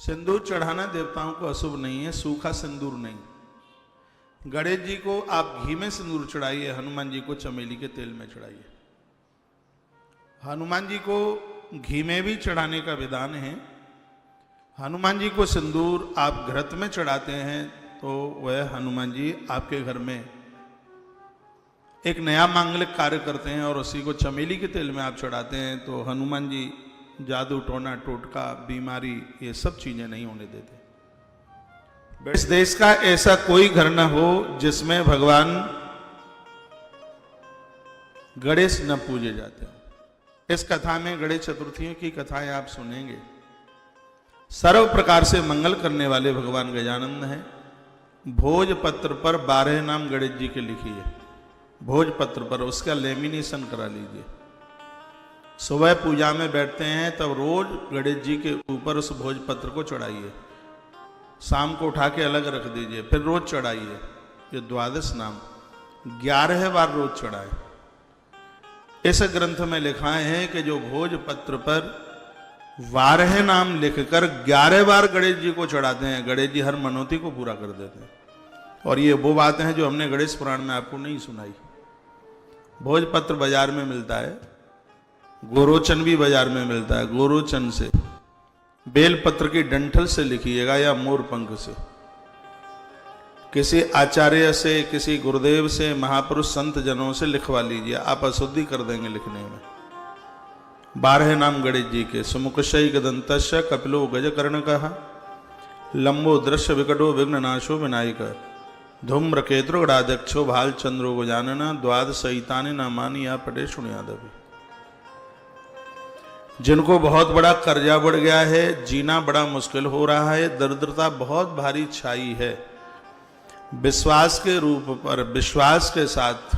सिंदूर चढ़ाना देवताओं को अशुभ नहीं है, सूखा सिंदूर नहीं। गणेश जी को आप घी में सिंदूर चढ़ाइए, हनुमान जी को चमेली के तेल में चढ़ाइए। हनुमान जी को घी में भी चढ़ाने का विधान है। हनुमान जी को सिंदूर आप घृत में चढ़ाते हैं तो वह हनुमान जी आपके घर में एक नया मांगलिक कार्य करते हैं, और उसी को चमेली के तेल में आप चढ़ाते हैं तो हनुमान जी जादू टोना टोटका बीमारी ये सब चीजें नहीं होने देते। इस देश का ऐसा कोई घर न हो जिसमें भगवान गणेश न पूजे जाते हो। इस कथा में गणेश चतुर्थी की कथाएं आप सुनेंगे। सर्व प्रकार से मंगल करने वाले भगवान गजानंद हैं। भोजपत्र पर 12 नाम गणेश जी के लिखिए, भोजपत्र पर उसका लेमिनेशन करा लीजिए। सुबह पूजा में बैठते हैं तब रोज गणेश जी के ऊपर उस भोजपत्र को चढ़ाइए, शाम को उठा के अलग रख दीजिए, फिर रोज चढ़ाइए। ये 12 नाम 11 बार रोज चढ़ाए। इस ग्रंथ में लिखा है कि जो भोजपत्र पर 12 नाम लिखकर 11 बार गणेश जी को चढ़ाते हैं, गणेश जी हर मनौती को पूरा कर देते हैं। और ये वो बातें हैं जो हमने गणेश पुराण में आपको नहीं सुनाई। भोजपत्र बाजार में मिलता है, गोरोचन भी बाजार में मिलता है। गोरोचन से, बेलपत्र की डंठल से लिखिएगा या मोर पंख से, किसी आचार्य से, किसी गुरुदेव से, महापुरुष संत जनों से लिखवा लीजिए, आप अशुद्धि कर देंगे लिखने में। 12 नाम गणेश जी के। सुमुखशय गदंतस्य कपिलो गजकर्ण कहा, लंबो दृश्य विकटो विघ्ननाशो विनायक, धूम्रकेतु गणाध्यक्षो भाल चंद्रो गजानना, द्वादशैतानि नामानि या पटे शुण्यादवि। जिनको बहुत बड़ा कर्जा बढ़ गया है, जीना बड़ा मुश्किल हो रहा है, दरिद्रता बहुत भारी छाई है, विश्वास के रूप पर विश्वास के साथ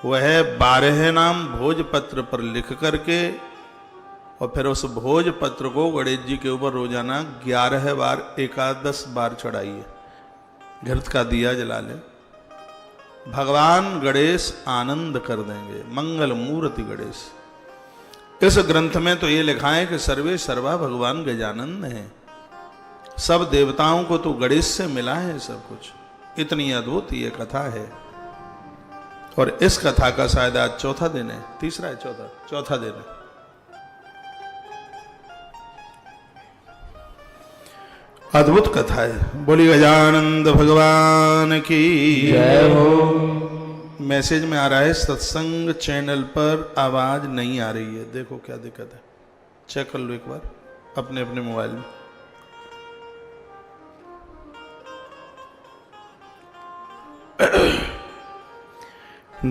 वह 12 नाम भोजपत्र पर लिख करके और फिर उस भोजपत्र को गणेश जी के ऊपर रोजाना 11 बार 11 बार चढ़ाइए, घृत का दिया जला ले। भगवान गणेश आनंद कर देंगे। मंगल मूर्ति गणेश। इस ग्रंथ में तो ये लिखा है कि सर्वे सर्वा भगवान गजानंद है। सब देवताओं को तो गणेश से मिला है सब कुछ। इतनी अद्भुत ये कथा है। और इस कथा का शायद आज चौथा दिन है, तीसरा है, चौथा दिन है। अद्भुत कथा है। बोली गजानंद भगवान की जय हो। मैसेज में आ रहा है सत्संग चैनल पर आवाज नहीं आ रही है। देखो क्या दिक्कत है, चेक कर लो एक बार अपने अपने मोबाइल में।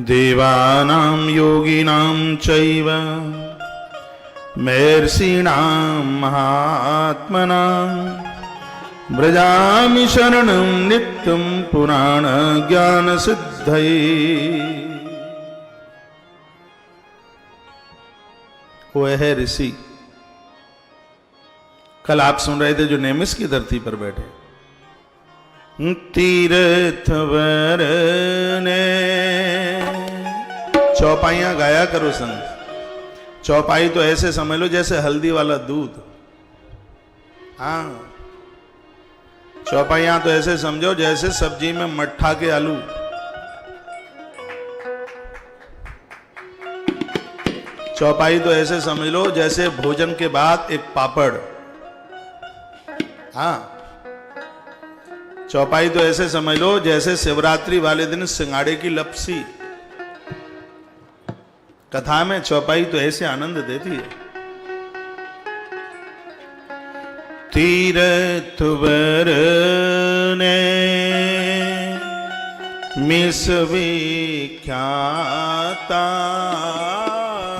देवानां योगिनां चैव महर्षिणां महात्मनां व्रजामि शरणं नित्यं पुराण ज्ञान सिद्धये। वह है ऋषि। कल आप सुन रहे थे जो नेमिस की धरती पर बैठे। तीर्थ वरने चौपाइयां गाया करो संग। चौपाई तो ऐसे समझ लो जैसे हल्दी वाला दूध। हाँ, चौपाइयां तो ऐसे समझो जैसे सब्जी में मट्ठा के आलू। चौपाई तो ऐसे समझ लो जैसे भोजन के बाद एक पापड़। हाँ, चौपाई तो ऐसे समझ लो जैसे शिवरात्रि वाले दिन सिंगाड़े की लपसी। कथा में चौपाई तो ऐसे आनंद देती है। तीर्थ वरने मिस विख्याता,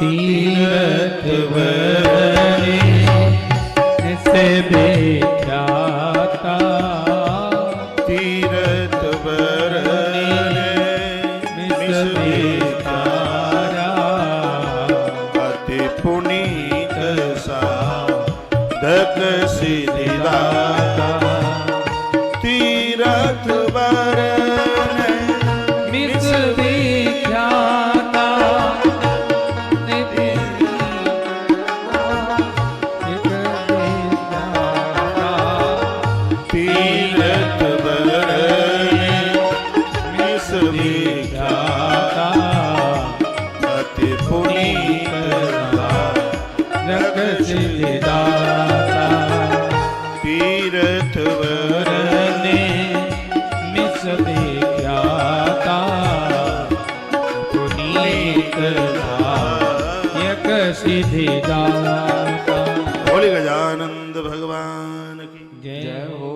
तीर्थ वरने मिस विख्याता, तीर्थ वरने मिस विख्याता, अति पुनीत साधक सिद्धिदाता। तीर्थ वरने मिस विख्याता, गजानंद भगवान की जय हो।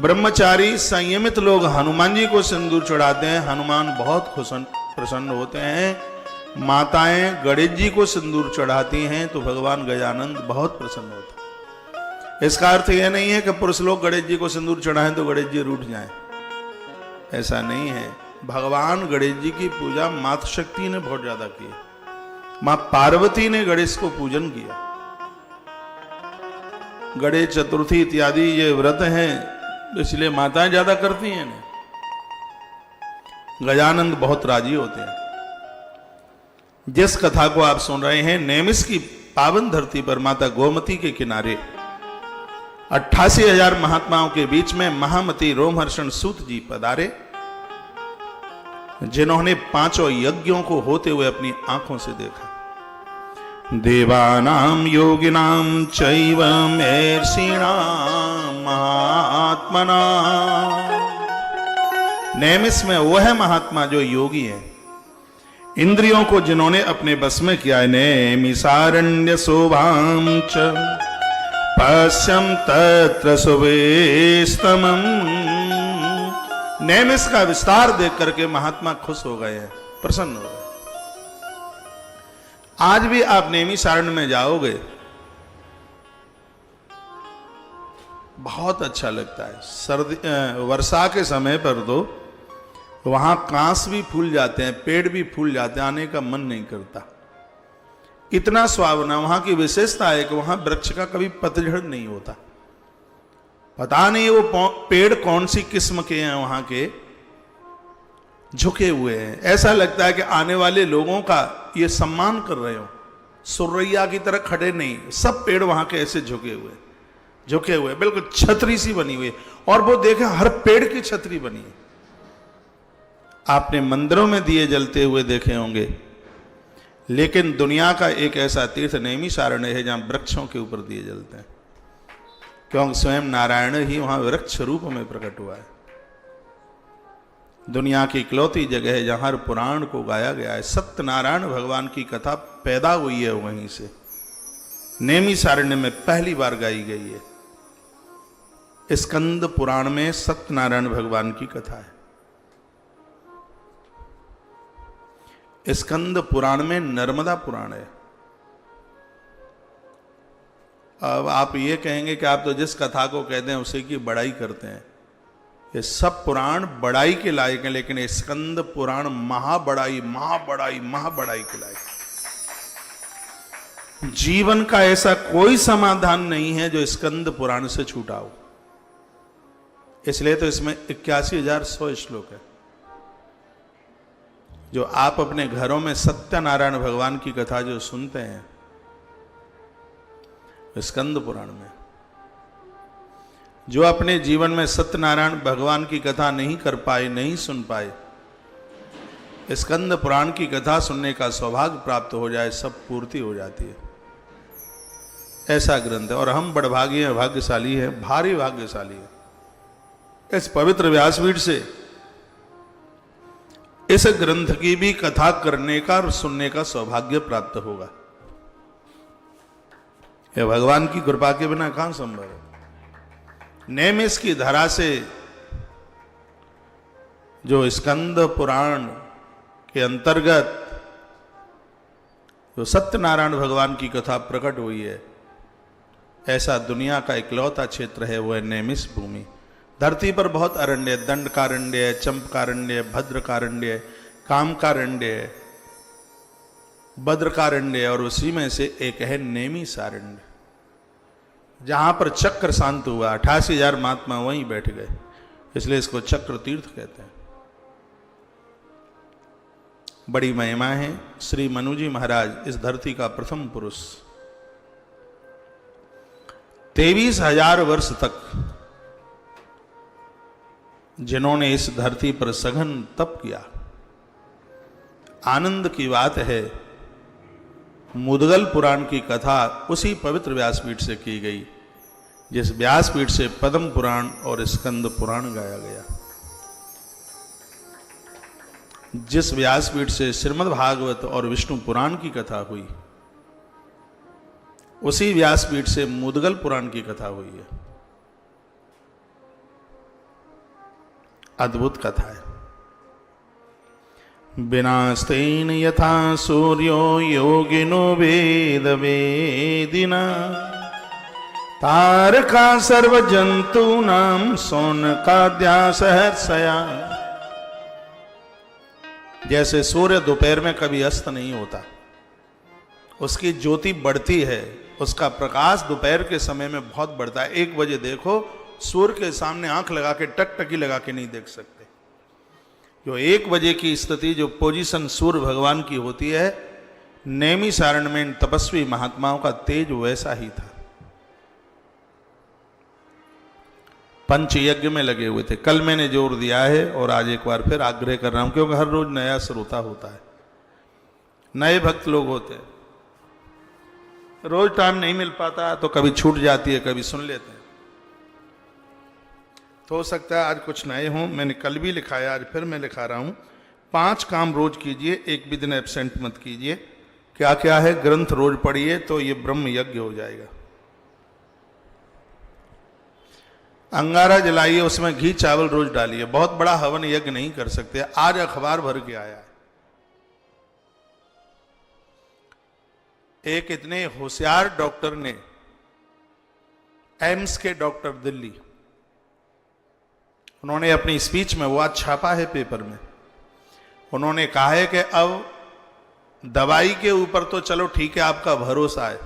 ब्रह्मचारी संयमित लोग हनुमान जी को सिंदूर चढ़ाते हैं, हनुमान बहुत प्रसन्न होते हैं। माताएं गणेश जी को सिंदूर चढ़ाती हैं तो भगवान गजानंद बहुत प्रसन्न होते हैं। इसका अर्थ यह नहीं है कि पुरुष लोग गणेश जी को सिंदूर चढ़ाएं तो गणेश जी रूठ जाएं, ऐसा नहीं है। भगवान गणेश जी की पूजा माता शक्ति ने बहुत ज्यादा की, मां पार्वती ने गणेश को पूजन किया। गणेश चतुर्थी इत्यादि ये व्रत हैं, इसलिए माताएं ज्यादा करती हैं ना। गजानंद बहुत राजी होते हैं। जिस कथा को आप सुन रहे हैं, नेमिस की पावन धरती पर माता गोमती के किनारे 88,000 महात्माओं के बीच में महामती रोमहर्षण सूत जी पधारे, जिन्होंने 5 यज्ञों को होते हुए अपनी आंखों से देखा। देवानाम योगिनाम चैव महर्षिणाम महात्मना। नेमिस में वह महात्मा जो योगी है, इंद्रियों को जिन्होंने अपने बस में किया है। नेमिसारण्य शोभाम च पश्यम तत्र सुवेस्तमम्। नेमिस का विस्तार देख करके महात्मा खुश हो गए हैं, प्रसन्न हो गए। आज भी आप नेमिसारण्य में जाओगे, बहुत अच्छा लगता है। सर्दी वर्षा के समय पर तो वहां कांस भी फूल जाते हैं, पेड़ भी फूल जाते हैं, आने का मन नहीं करता, इतना सुहावना। वहां की विशेषता है कि वहां वृक्ष का कभी पतझड़ नहीं होता। पता नहीं वो पेड़ कौन सी किस्म के हैं, वहां के झुके हुए हैं। ऐसा लगता है कि आने वाले लोगों का ये सम्मान कर रहे हो, सुरैया की तरह खड़े नहीं, सब पेड़ वहां के ऐसे झुके हुए, बिल्कुल छतरी सी बनी हुई। और वो देखे हर पेड़ की छतरी बनी है। आपने मंदिरों में दिए जलते हुए देखे होंगे, लेकिन दुनिया का एक ऐसा तीर्थ नैमिषारण्य है जहां वृक्षों के ऊपर दिए जलते हैं, क्योंकि स्वयं नारायण ही वहां वृक्ष रूप में प्रकट हुआ है। दुनिया की इकलौती जगह है जहां हर पुराण को गाया गया है। सत्यनारायण भगवान की कथा पैदा हुई है वहीं से, नैमिषारण्य में पहली बार गाई गई है। स्कंद पुराण में सत्यनारायण भगवान की कथा है। स्कंद पुराण में नर्मदा पुराण है। अब आप ये कहेंगे कि आप तो जिस कथा को कहते हैं उसी की बड़ाई करते हैं। ये सब पुराण बड़ाई के लायक हैं, लेकिन स्कंद पुराण महाबड़ाई के लायक। जीवन का ऐसा कोई समाधान नहीं है जो स्कंद पुराण से छूटा हो। इसलिए तो इसमें 81,100 श्लोक है। जो आप अपने घरों में सत्यनारायण भगवान की कथा जो सुनते हैं स्कंद पुराण में, जो अपने जीवन में सत्यनारायण भगवान की कथा नहीं कर पाए, नहीं सुन पाए, स्कंद पुराण की कथा सुनने का सौभाग्य प्राप्त हो जाए, सब पूर्ति हो जाती है। ऐसा ग्रंथ है और हम बड़भागी हैं, भाग्यशाली हैं, भारी भाग्यशाली है। इस पवित्र व्यासपीठ से इस ग्रंथ की भी कथा करने का और सुनने का सौभाग्य प्राप्त होगा। यह भगवान की कृपा के बिना कहां संभव है। नेमिस की धरा से जो स्कंद पुराण के अंतर्गत जो सत्यनारायण भगवान की कथा प्रकट हुई है, ऐसा दुनिया का इकलौता क्षेत्र है, वह नेमिस भूमि। धरती पर बहुत अरण्य, दंडकारण्य है, चंपकारण्य, भद्रकारण्य, कामकारण्य, भद्रकारण्य, और उसी में से एक है नेमिषारण्य, जहां पर चक्र शांत हुआ। 88,000 महात्मा वहीं बैठ गए, इसलिए इसको चक्र तीर्थ कहते हैं। बड़ी महिमा है। श्री मनुजी महाराज इस धरती का प्रथम पुरुष, 23,000 वर्ष तक जिन्होंने इस धरती पर सघन तप किया। आनंद की बात है, मुदगल पुराण की कथा उसी पवित्र व्यासपीठ से की गई जिस व्यासपीठ से पद्म पुराण और स्कंद पुराण गाया गया, जिस व्यासपीठ से श्रीमद् भागवत और विष्णु पुराण की कथा हुई। उसी व्यासपीठ से मुद्गल पुराण की कथा हुई है। अद्भुत कथा है। विनास्तेन यथा सूर्यो योगिनो वेद वेदिना तारका सर्व जंतु नाम सौनकाद्या सहर्षया। जैसे सूर्य दोपहर में कभी अस्त नहीं होता, उसकी ज्योति बढ़ती है, उसका प्रकाश दोपहर के समय में बहुत बढ़ता है। 1 बजे देखो, सूर्य के सामने आंख लगा के टकटकी लगा के नहीं देख सकते। जो 1 बजे की स्थिति, जो पोजीशन सूर्य भगवान की होती है, नेमी सारण में इन तपस्वी महात्माओं का तेज वैसा ही था। पंच यज्ञ में लगे हुए थे। कल मैंने जोर दिया है और आज एक बार फिर आग्रह कर रहा हूं, क्योंकि हर रोज नया श्रोता होता है, नए भक्त लोग होते हैं, रोज टाइम नहीं मिल पाता, तो कभी छूट जाती है, कभी सुन लेते हैं। तो हो सकता है आज कुछ नए हों। मैंने कल भी लिखा है, आज फिर मैं लिखा रहा हूं। 5 काम रोज कीजिए, एक भी दिन एब्सेंट मत कीजिए। क्या क्या है? ग्रंथ रोज पढ़िए तो ये ब्रह्म यज्ञ हो जाएगा। अंगारा जलाइए, उसमें घी चावल रोज डालिए। बहुत बड़ा हवन यज्ञ नहीं कर सकते। आज अखबार भर के आया है, एक इतने होशियार डॉक्टर ने, एम्स के डॉक्टर दिल्ली, उन्होंने अपनी स्पीच में, वो आज छापा है पेपर में, उन्होंने कहा है कि अब दवाई के ऊपर तो चलो ठीक है आपका भरोसा है,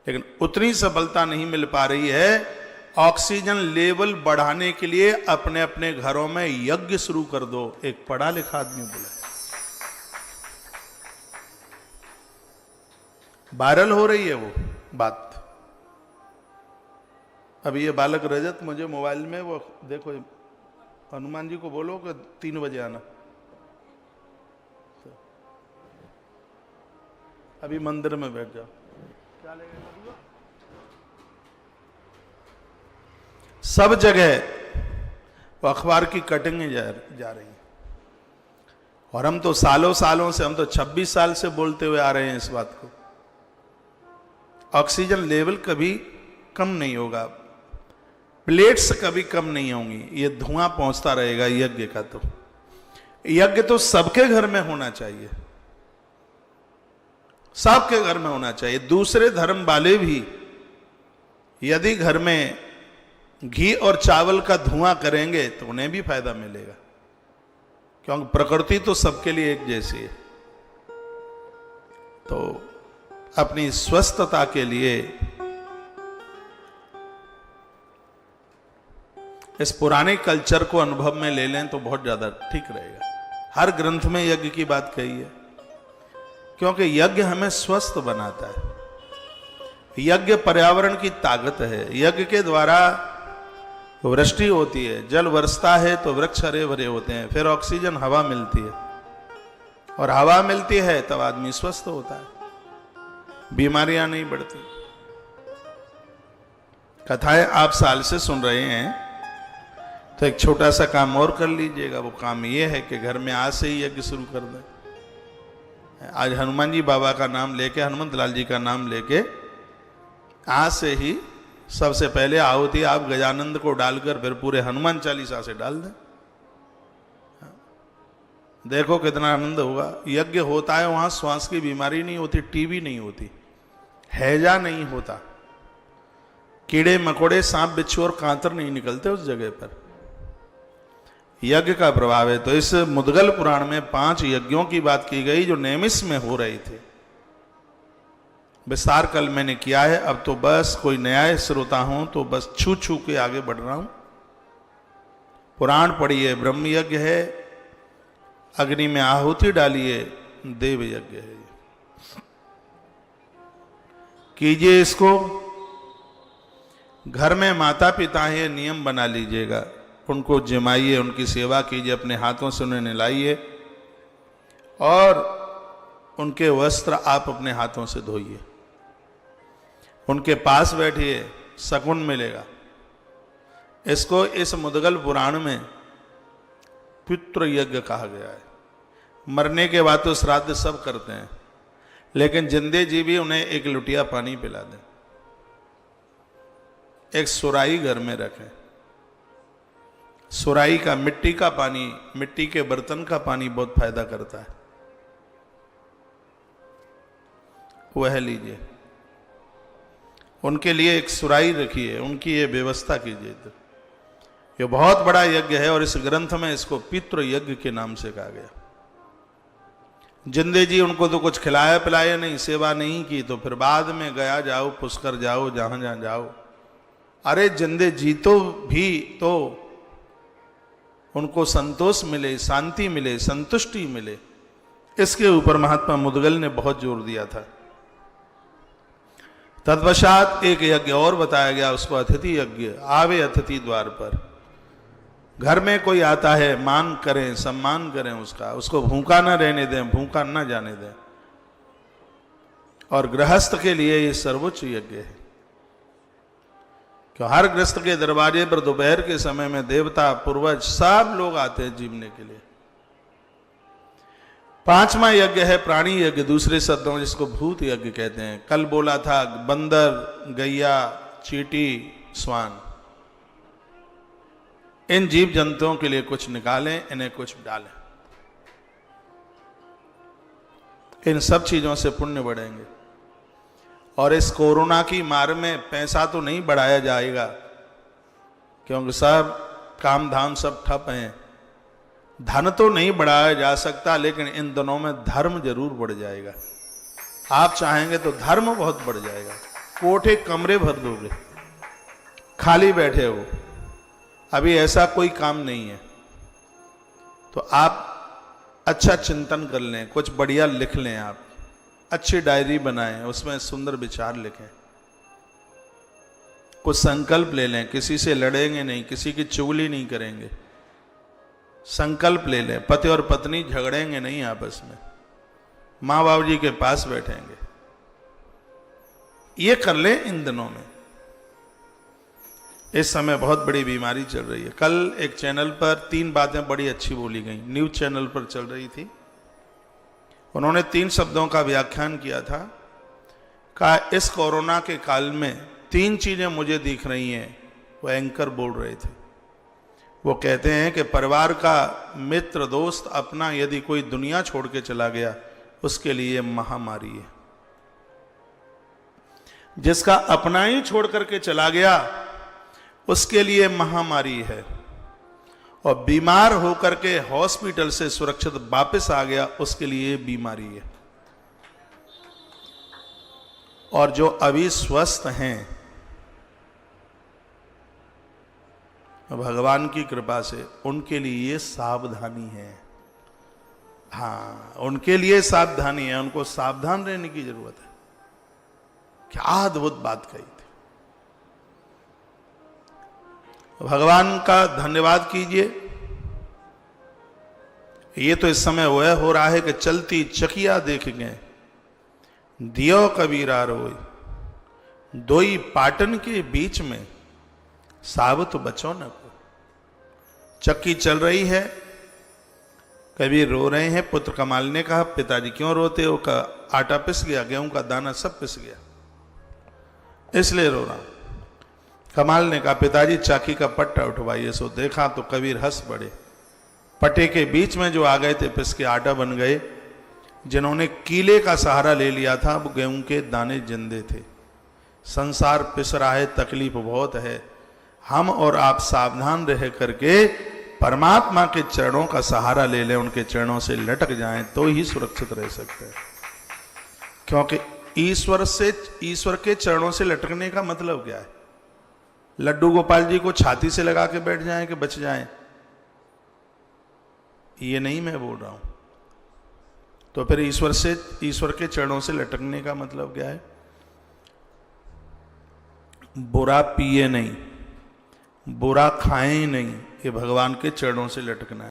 लेकिन उतनी सफलता नहीं मिल पा रही है। ऑक्सीजन लेवल बढ़ाने के लिए अपने अपने घरों में यज्ञ शुरू कर दो। एक पढ़ा लिखा आदमी बोला, वायरल हो रही है वो बात। अभी ये बालक रजत मुझे मोबाइल में, वो देखो, हनुमान जी को बोलो कि 3 बजे आना, अभी मंदिर में बैठ जाओ। क्या लगेगा? सब जगह वो अखबार की कटिंगें जा रही हैं, और हम तो सालों सालों से, हम तो 26 साल से बोलते हुए आ रहे हैं इस बात को। ऑक्सीजन लेवल कभी कम नहीं होगा, प्लेट्स कभी कम नहीं होंगी, ये धुआं पहुंचता रहेगा यज्ञ का। तो यज्ञ तो सबके घर में होना चाहिए, सबके घर में होना चाहिए। दूसरे धर्म वाले भी यदि घर में घी और चावल का धुआं करेंगे तो उन्हें भी फायदा मिलेगा, क्योंकि प्रकृति तो सबके लिए एक जैसी है। तो अपनी स्वस्थता के लिए इस पुराने कल्चर को अनुभव में ले लें तो बहुत ज्यादा ठीक रहेगा। हर ग्रंथ में यज्ञ की बात कही है, क्योंकि यज्ञ हमें स्वस्थ बनाता है। यज्ञ पर्यावरण की ताकत है। यज्ञ के द्वारा वृष्टि होती है, जल बरसता है तो वृक्ष हरे भरे होते हैं, फिर ऑक्सीजन हवा मिलती है, और हवा मिलती है तब आदमी स्वस्थ होता है, बीमारियां नहीं बढ़ती। कथाएं आप साल से सुन रहे हैं, तो एक छोटा सा काम और कर लीजिएगा। वो काम ये है कि घर में आज से ही यज्ञ शुरू कर दें। आज हनुमान जी बाबा का नाम लेके, हनुमंत लाल जी का नाम लेके, आज से ही सबसे पहले आहुति आप गजानंद को डालकर फिर पूरे हनुमान चालीसा से डाल दें। देखो कितना आनंद होगा। यज्ञ होता है वहां श्वास की बीमारी नहीं होती, टीबी नहीं होती, हैजा नहीं होता, कीड़े मकोड़े सांप बिच्छू और कांतर नहीं निकलते उस जगह पर। यज्ञ का प्रभाव है। तो इस मुद्गल पुराण में 5 यज्ञों की बात की गई जो नेमिष में हो रही थे। विस्तार कल मैंने किया है। अब तो बस कोई नया श्रोता हूं तो बस छू छू के आगे बढ़ रहा हूं। पुराण पढ़िए, ब्रह्म यज्ञ है, अग्नि में आहुति डालिए, देव यज्ञ है, कीजिए इसको। घर में माता पिता है, नियम बना लीजिएगा, उनको जिमाइए, उनकी सेवा कीजिए, अपने हाथों से उन्हें नहलाइए, और उनके वस्त्र आप अपने हाथों से धोइए, उनके पास बैठिए, शकुन मिलेगा। इसको इस मुद्गल पुराण में पितृ यज्ञ कहा गया है। मरने के बाद तो श्राद्ध सब करते हैं, लेकिन जिंदे जी भी उन्हें एक लुटिया पानी पिला दें, एक सुराई घर में रखें। सुराई का, मिट्टी का पानी, मिट्टी के बर्तन का पानी बहुत फायदा करता है, वह लीजिए। उनके लिए एक सुराई रखिए, उनकी ये व्यवस्था कीजिए। तो ये बहुत बड़ा यज्ञ है और इस ग्रंथ में इसको पितृ यज्ञ के नाम से कहा गया। जिंदे जी उनको तो कुछ खिलाया पिलाया नहीं, सेवा नहीं की, तो फिर बाद में गया जाओ, पुष्कर जाओ, जहां जहां जाओ। अरे जिंदे जी तो भी तो उनको संतोष मिले, शांति मिले, संतुष्टि मिले, इसके ऊपर महात्मा मुदगल ने बहुत जोर दिया था। तत्पश्चात एक यज्ञ और बताया गया, उसको अतिथि यज्ञ। आवे अतिथि द्वार पर, घर में कोई आता है, मान करें, सम्मान करें उसका, उसको भूखा ना रहने दें, भूखा ना जाने दें। और गृहस्थ के लिए ये सर्वोच्च यज्ञ है, क्यों हर गृहस्थ के दरवाजे पर दोपहर के समय में देवता, पूर्वज सब लोग आते हैं जीवने के लिए। पांचवा यज्ञ है प्राणी यज्ञ, दूसरे शब्दों में जिसको भूत यज्ञ कहते हैं। कल बोला था बंदर, गैया, चींटी, स्वान, इन जीव जंतुओं के लिए कुछ निकालें, इन्हें कुछ डालें। इन सब चीजों से पुण्य बढ़ेंगे। और इस कोरोना की मार में पैसा तो नहीं बढ़ाया जाएगा, क्योंकि सब काम धाम सब ठप हैं। धन तो नहीं बढ़ाया जा सकता, लेकिन इन दिनों में धर्म जरूर बढ़ जाएगा। आप चाहेंगे तो धर्म बहुत बढ़ जाएगा। कोठे कमरे भर दोगे, खाली बैठे हो, अभी ऐसा कोई काम नहीं है, तो आप अच्छा चिंतन कर लें, कुछ बढ़िया लिख लें, आप अच्छी डायरी बनाएं, उसमें सुंदर विचार लिखें, कुछ संकल्प ले लें, किसी से लड़ेंगे नहीं, किसी की चुगली नहीं करेंगे, संकल्प ले लें। पति और पत्नी झगड़ेंगे नहीं आपस में, माँ बाबू जी के पास बैठेंगे, ये कर लें इन दिनों में। इस समय बहुत बड़ी बीमारी चल रही है। कल एक चैनल पर 3 बातें बड़ी अच्छी बोली गई, न्यूज चैनल पर चल रही थी। उन्होंने 3 शब्दों का व्याख्यान किया था। कहा इस कोरोना के काल में 3 चीजें मुझे दिख रही हैं। वो एंकर बोल रहे थे। वो कहते हैं कि परिवार का मित्र, दोस्त, अपना यदि कोई दुनिया छोड़ के चला गया, उसके लिए महामारी है। जिसका अपना ही छोड़ करके चला गया, उसके लिए महामारी है। और बीमार होकर के हॉस्पिटल से सुरक्षित वापस आ गया, उसके लिए बीमारी है। और जो अभी स्वस्थ हैं, भगवान की कृपा से उनके लिए सावधानी है। हाँ, उनके लिए सावधानी है, उनको सावधान रहने की जरूरत है। क्या अद्भुत बात कही थी। भगवान का धन्यवाद कीजिए। ये तो इस समय वह हो रहा है कि चलती चकिया देख गए, दियो कबीरा रोय, दोई पाटन के बीच में साबुत बचो न को। चक्की चल रही है, कबीर रो रहे हैं। पुत्र कमाल ने कहा, पिताजी क्यों रोते हो? का आटा पिस गया, गेहूं का दाना सब पिस गया, इसलिए रो रहा हूं। कमाल ने कहा, पिताजी चाकी का पट्टा उठवाइए। सो देखा तो कबीर हंस पड़े। पट्टे के बीच में जो आ गए थे, पिस के आटा बन गए। जिन्होंने कीले का सहारा ले लिया था, वो गेहूं के दाने जिंदे थे। संसार पिस रहा है, तकलीफ बहुत है। हम और आप सावधान रह करके परमात्मा के चरणों का सहारा ले लें, उनके चरणों से लटक जाएं, तो ही सुरक्षित रह सकते हैं। क्योंकि ईश्वर के चरणों से लटकने का मतलब क्या है? लड्डू गोपाल जी को छाती से लगा के बैठ जाएं कि बच जाएं, ये नहीं मैं बोल रहा हूं। तो फिर ईश्वर के चरणों से लटकने का मतलब क्या है? बुरा पिए नहीं, बुरा खाएं नहीं, ये भगवान के चरणों से लटकना है।